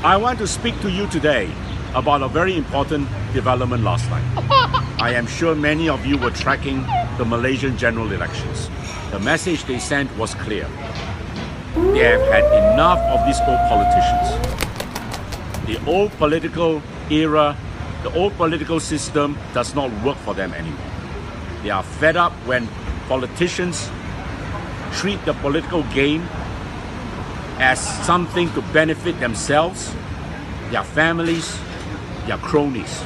I want to speak to you today about a very important development last night. I am sure many of you were tracking the Malaysian general elections. The message they sent was clear. They have had enough of these old politicians. The old political era, the old political system does not work for them anymore. They are fed up when politicians treat the political game as something to benefit themselves, their families, their cronies.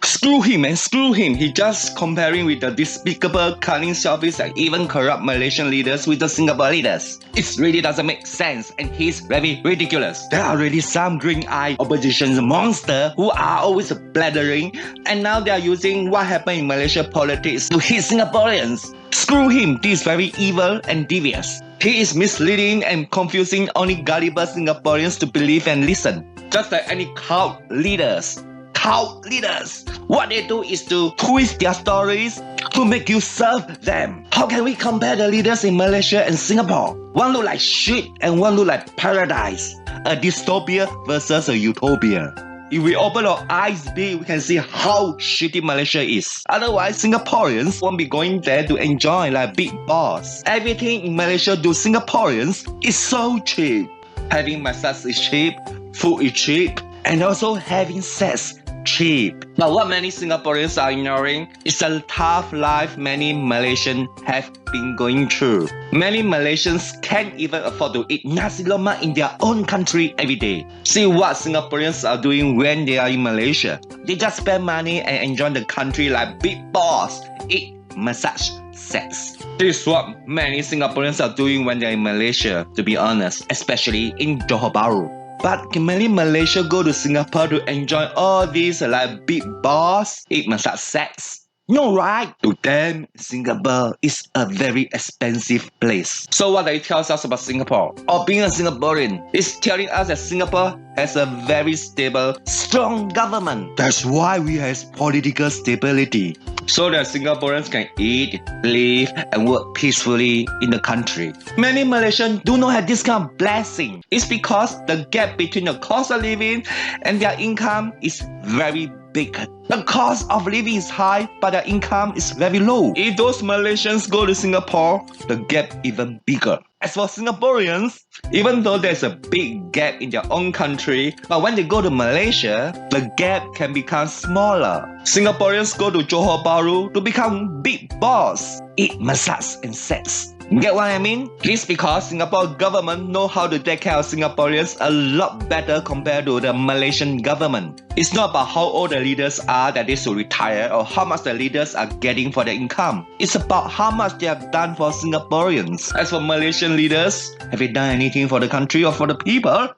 Screw him, man, screw him. He just comparing with the despicable, cunning, selfish, and even corrupt Malaysian leaders with the Singapore leaders. It really doesn't make sense, and he's very ridiculous. There are already some green-eyed opposition monsters who are always blathering, and now they are using what happened in Malaysia politics to hit Singaporeans. Screw him, this is very evil and devious. He is misleading and confusing only gullible Singaporeans to believe and listen. Just like any cult leaders. Cult leaders, what they do is to twist their stories to make you serve them. How can we compare the leaders in Malaysia and Singapore? One look like shit and one look like paradise. A dystopia versus a utopia. If we open our eyes big, we can see how shitty Malaysia is. Otherwise, Singaporeans won't be going there to enjoy like big boss. Everything in Malaysia to Singaporeans is so cheap. Having massage is cheap, food is cheap, and also having sex cheap. But what many Singaporeans are ignoring is the tough life many Malaysians have been going through. Many Malaysians can't even afford to eat nasi lemak in their own country every day. See what Singaporeans are doing when they are in Malaysia. They just spend money and enjoy the country like big boss, eat, massage, sex. This is what many Singaporeans are doing when they are in Malaysia, to be honest, especially in Johor Bahru. But can many Malaysia go to Singapore to enjoy all these like big boss, eat massage sex? No, right? To them, Singapore is a very expensive place. So what it tells us about Singapore, or being a Singaporean, is telling us that Singapore has a very stable, strong government. That's why we have political stability. So that Singaporeans can eat, live, and work peacefully in the country. Many Malaysians do not have this kind of blessing. It's because the gap between the cost of living and their income is very big. The cost of living is high, but their income is very low. If those Malaysians go to Singapore, the gap even bigger. As for Singaporeans, even though there's a big gap in their own country, but when they go to Malaysia, the gap can become smaller. Singaporeans go to Johor Bahru to become big boss, eat massage and sex. Get what I mean? It's because Singapore government know how to take care of Singaporeans a lot better compared to the Malaysian government. It's not about how old the leaders are that they should retire or how much the leaders are getting for their income. It's about how much they have done for Singaporeans. As for Malaysian leaders, have they done anything for the country or for the people?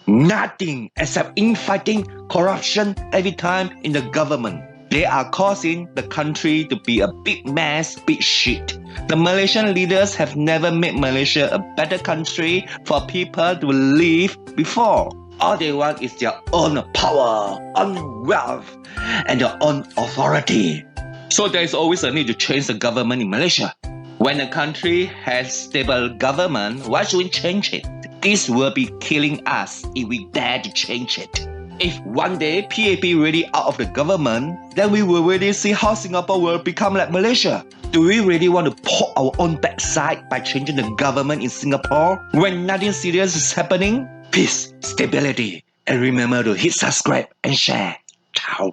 Nothing except infighting, corruption every time in the government. They are causing the country to be a big mess, big shit. The Malaysian leaders have never made Malaysia a better country for people to live before. All they want is their own power, own wealth, and their own authority. So there is always a need to change the government in Malaysia. When a country has stable government, why should we change it? This will be killing us if we dare to change it. If one day PAP really out of the government, then we will really see how Singapore will become like Malaysia. Do we really want to poke our own backside by changing the government in Singapore when nothing serious is happening? Peace, stability, and remember to hit subscribe and share. Ciao.